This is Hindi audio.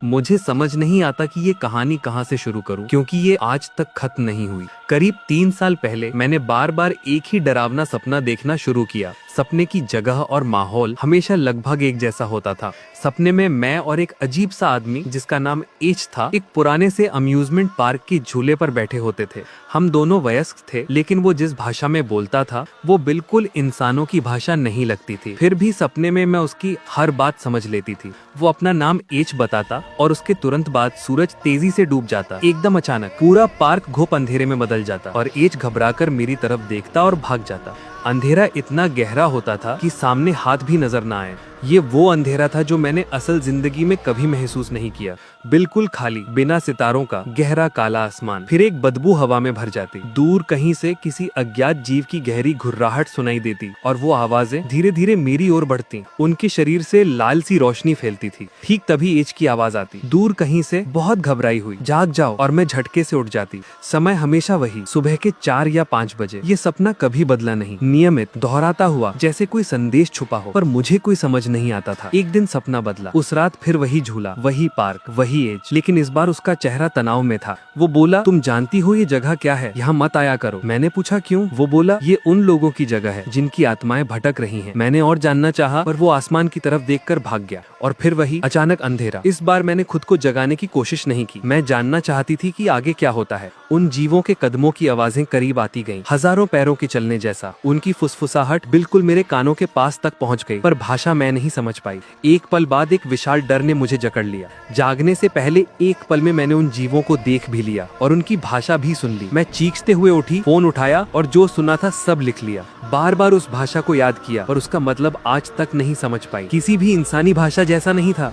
मुझे समझ नहीं आता कि ये कहानी कहाँ से शुरू करूं, क्योंकि ये आज तक खत्म नहीं हुई। करीब 3 साल पहले मैंने बार बार एक ही डरावना सपना देखना शुरू किया। सपने की जगह और माहौल हमेशा लगभग एक जैसा होता था। सपने में मैं और एक अजीब सा आदमी जिसका नाम एच था, एक पुराने से अम्यूजमेंट पार्क के झूले पर बैठे होते थे। हम दोनों वयस्क थे, लेकिन वो जिस भाषा में बोलता था वो बिल्कुल इंसानों की भाषा नहीं लगती थी। फिर भी सपने में मैं उसकी हर बात समझ लेती थी। वो अपना नाम एच बताता और उसके तुरंत बाद सूरज तेजी से डूब जाता। एकदम अचानक पूरा पार्क घुप अंधेरे में बदल जाता और एच घबराकर मेरी तरफ देखता और भाग जाता। अंधेरा इतना गहरा होता था कि सामने हाथ भी नजर ना आए। ये वो अंधेरा था जो मैंने असल जिंदगी में कभी महसूस नहीं किया। बिल्कुल खाली, बिना सितारों का गहरा काला आसमान। फिर एक बदबू हवा में भर जाती। दूर कहीं से किसी अज्ञात जीव की गहरी घुर्राहट सुनाई देती और वो आवाजें धीरे धीरे मेरी ओर बढ़ती। उनके शरीर से लाल सी रोशनी फैलती थी। ठीक तभी एच की आवाज आती, दूर कहीं से, बहुत घबराई हुई, जाग जाओ। और मैं झटके से उठ जाती। समय हमेशा वही, सुबह के 4 या 5 बजे। ये सपना कभी बदला नहीं, नियमित दोहराता हुआ, जैसे कोई संदेश छुपा हो, पर मुझे कोई समझ नहीं आता था। एक दिन सपना बदला। उस रात फिर वही झूला, वही पार्क, वही एज, लेकिन इस बार उसका चेहरा तनाव में था। वो बोला, तुम जानती हो ये जगह क्या है? यहाँ मत आया करो। मैंने पूछा क्यों? वो बोला, ये उन लोगों की जगह है जिनकी आत्माएं भटक रही हैं। मैंने और जानना चाहा, पर वो आसमान की तरफ देखकर भाग गया। और फिर वही अचानक अंधेरा। इस बार मैंने खुद को जगाने की कोशिश नहीं की। मैं जानना चाहती थी कि आगे क्या होता है। उन जीवों के कदमों की आवाजें करीब आती गईं, हजारों पैरों के चलने जैसा। उनकी फुसफुसाहट बिल्कुल मेरे कानों के पास तक पहुंच गई, पर भाषा मैं नहीं समझ पाई। एक पल बाद एक विशाल डर ने मुझे जकड़ लिया। जागने से पहले एक पल में मैंने उन जीवों को देख भी लिया और उनकी भाषा भी सुन ली। मैं चीखते हुए उठी, फोन उठाया और जो सुना था सब लिख लिया। बार बार उस भाषा को याद किया, पर उसका मतलब आज तक नहीं समझ पाई। किसी भी इंसानी भाषा जैसा नहीं था।